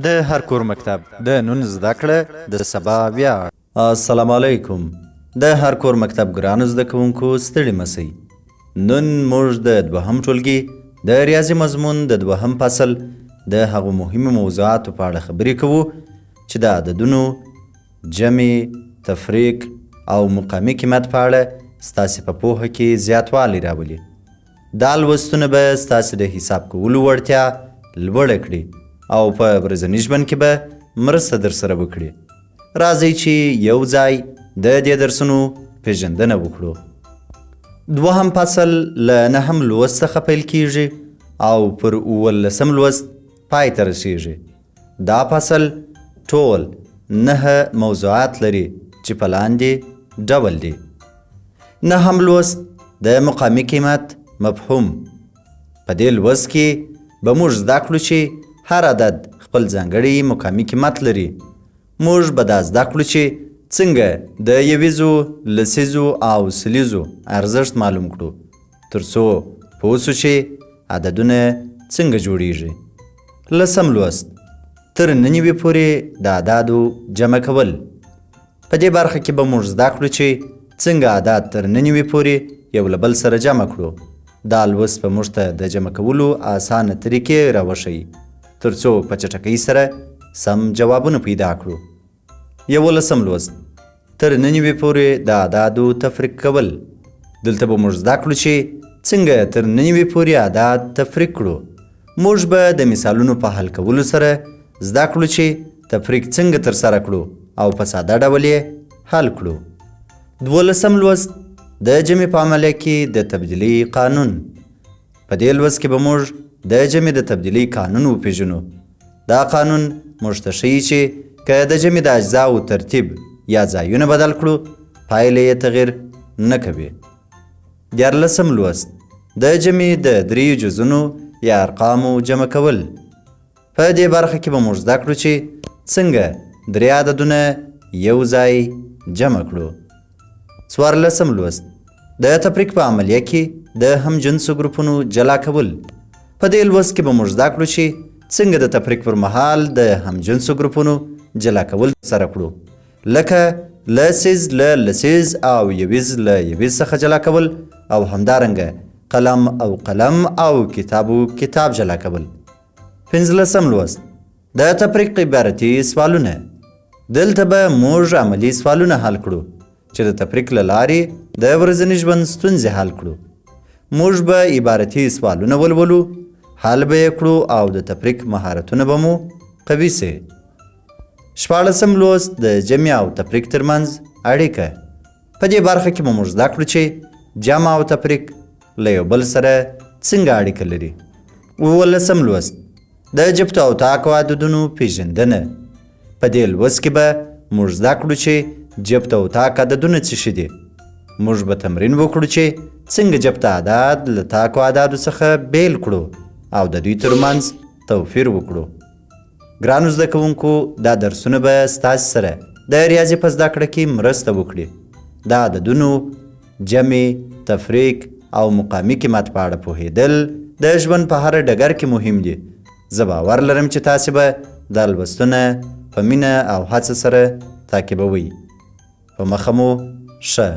د هر کور مکتب د نن زده کړه د سبا ویاړ. السلام علیکم. د هر کور مکتب ګرانو زده کوونکو ستړي مسئ. نن موږ د دوهم ټولګي د ریاضي مضمون د دوهم فصل د هغو مهمو موضوعاتو په اړه خبرې کوو چې د عددونو، جمع، تفریق او مقامي قیمت په اړه ستاسې په پوهه کې زیاتوالی راولي. دا لوستونه به ستاسې د حساب کولو وړتیا لوړه کړي او په ورځني ژوند کې به مرسته درسره وکړي. راځئ چې یو ځای د دې درسونو پېژندنه وکړو. دوهم فصل له نهم لوست څخه پیل کیږي او پر 19 لوست پای ته رسیږي. دا فصل ټول 9 موضوعات لري چې په لاندې ډول دي. نهم لوست د مقامي قیمت مفهوم. په دې لوست کې به موږ زده کړو چې هر عدد خپل ځانګړی مقامي قیمت لري. موږ به دا زده کړو چې څنګه د یویزو، لسیزو او سلیزو ارزښت معلوم کړو تر څو پوه سو چې عددونه څنګه جوړیږي. لسم لوست تر 90 پورې د اعدادو جمع کول. په دې برخه کې به موږ زده کړو چې څنګه عدد تر 90 پورې یو له بل سره جمع کړو. دا لوست به موږ ته د جمع کولو اسانه طریقې راوښیي تر څو په چټکۍ سره سم جوابونه پیدا کړو. 11 لوست تر 90 پورې د اعدادو تفریق کول. دلته به موږ زده کړو چې څنګه تر 90 پورې اعداد تفریق کړو. موږ به د مثالونو په حل کولو سره زده کړو چې تفریق څنګه ترسره کړو او په ساده ډول یې حل کړو. 12 لوست د جمع په عملیه کې د تبدیلي قانون. په دې لوست کې به موږ د جمع د تبدیلي قانون وپېژنو. دا قانون موږ ته ښیي چې که د جمع د اجزاو ترتیب یا ځایونه بدل کړو پایله یې تغییر نه کوي. 14 لوست د جمع د 3 جزونو یا ارقامو جمع کول. په دې برخه کې به موږ زده کړو چې څنګه 3 عددونه یو ځای جمع کړو. 14 لوست د تفریق په عملیه کې د همجنسو ګروپونو جلا کول. په دې لوست کې به موږ زده کړو چې څنګه د تفریق پر مهال د همجنسو ګروپونو جلا کول سره کړو، لکه لسیز له لسیز او یویز له یویز څخه جلا کول او همدارنګه قلم او قلم او کتاب او کتاب جلا کول. 15 لوست د تفریق عبارتي سوالونه. دلته به موږ عملي سوالونه حل کړو چې د تفریق له لارې د ورځني ژوند ستونزې حل کړو. موږ به عبارتي سوالونه ولولو، حل به یې کړو او د تفریق مهارتونه به مو قوي سي. 14 لوست د جمع او تفریق ترمنځ اړیکه. په دې برخه کې به موږ زده کړو چې جمع او تفریق له یو بل سره څنګه اړیکه لري. 15 لوست د جبت او طاق عددونو پېژندنه. په دې لوست کې به موږ زده کړو چې جبت او طاق عددونه څه شي دي. موږ به تمرین وکړو چې څنګه جبت اعداد له طاق اعدادو څخه بیل کړو او د دوی ترمنځ توپیر وکړو. ګرانو زده کوونکو دا درسونه به ستاسې سره د ریاضي په زده کړه کې مرسته وکړي. د عددونو، جمع، تفریق او مقامي قیمت په اړه پوهېدل د ژوند په هر ډګر کې مهم دي. زه باور لرم چې تاسې به دا لوستونه په مینه او هڅه سره تعقیبوئ. په مخه مو ښه.